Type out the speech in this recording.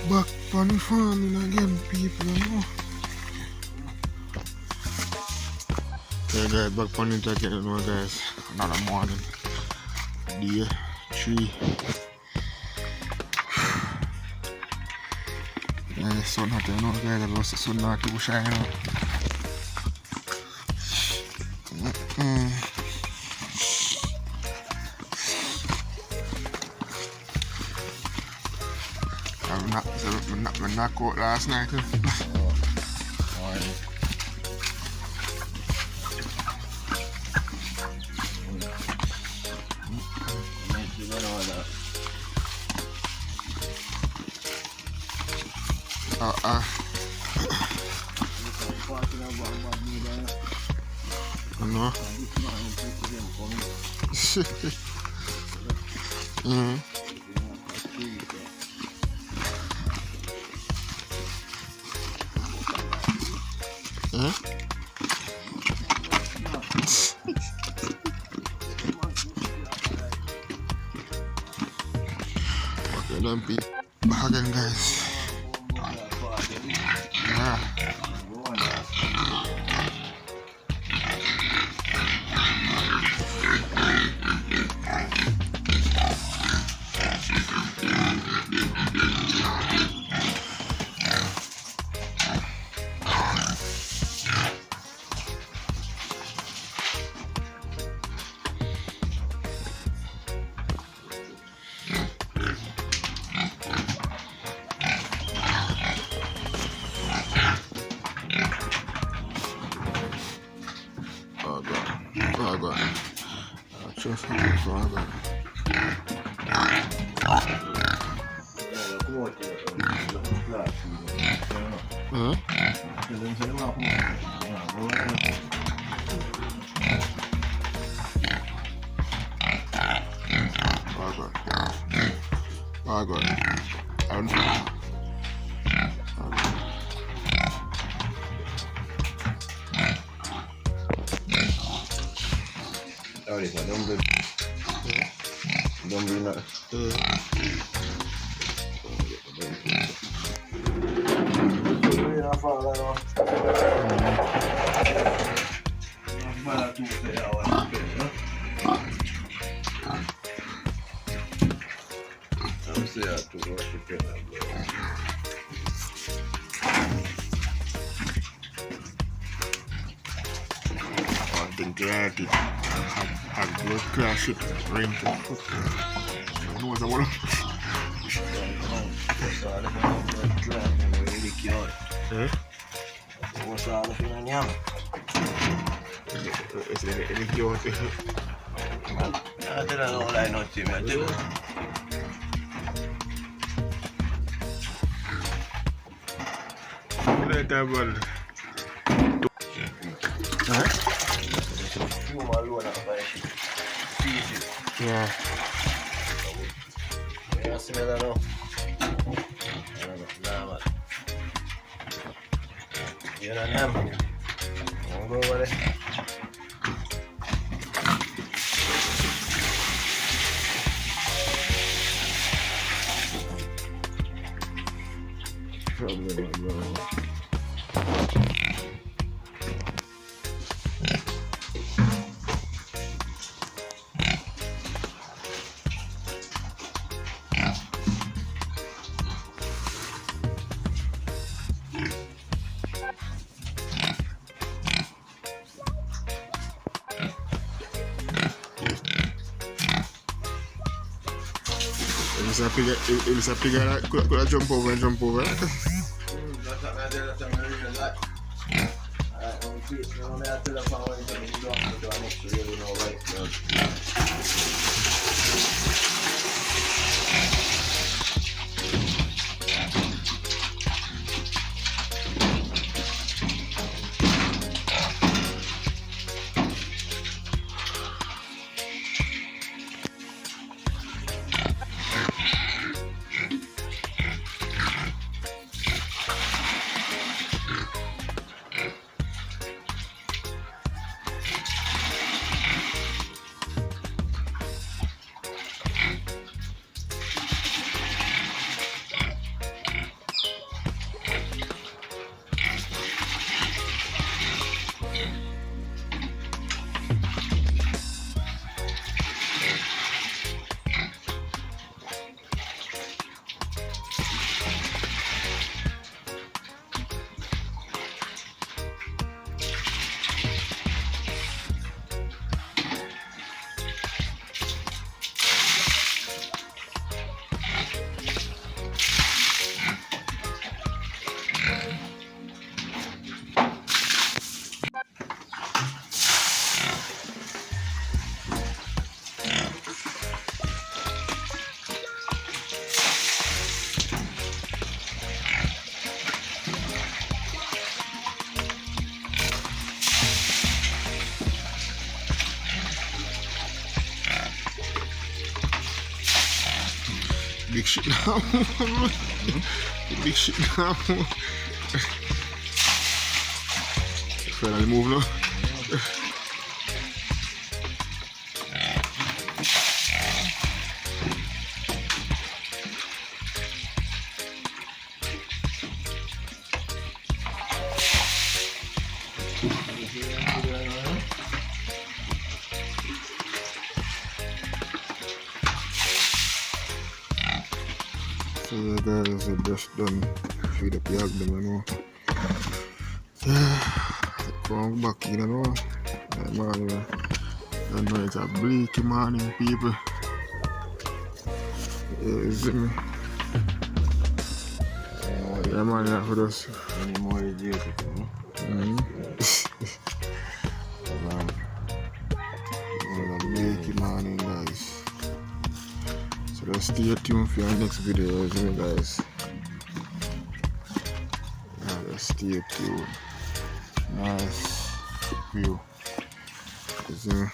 Back on the farming again, people, you know. Okay guys, back on it again, you know guys. Another morning. Day 3. Yeah, sun hot, you know guys, I lost the sun not too shine out. I knocked out last night. No. Okay, don't be back again, guys. Yeah. Oh God. Just oh God. Oh God. Don't bring that. I think glad it had blood crash it rain to I know what's the one. What's all the feeling yum? It's the cute. I didn't know like nothing, I do. Let that one. Yeah. Yeah, smell it now. Nah, man. You know him? Don't go over there. Probably not. It was a pig that could jump over and jump over. That's what I did, that's what I really like. Alright, when we keep, you know, I tell them how I'm going to do I make sure you know right. big shit now. The big shit now. Finally move now. So yeah guys, I just done feed up the hog them, you know. Come back in, you know. Yeah, man, yeah. I know it's a bleaky morning, people. Yeah, you see me? Yeah man, yeah, for us. Any more is beautiful, no? Man, it's a bleaky morning, guys. So just stay tuned for your next video, you see me, guys? Yeah, just stay tuned. Nice view. You see me?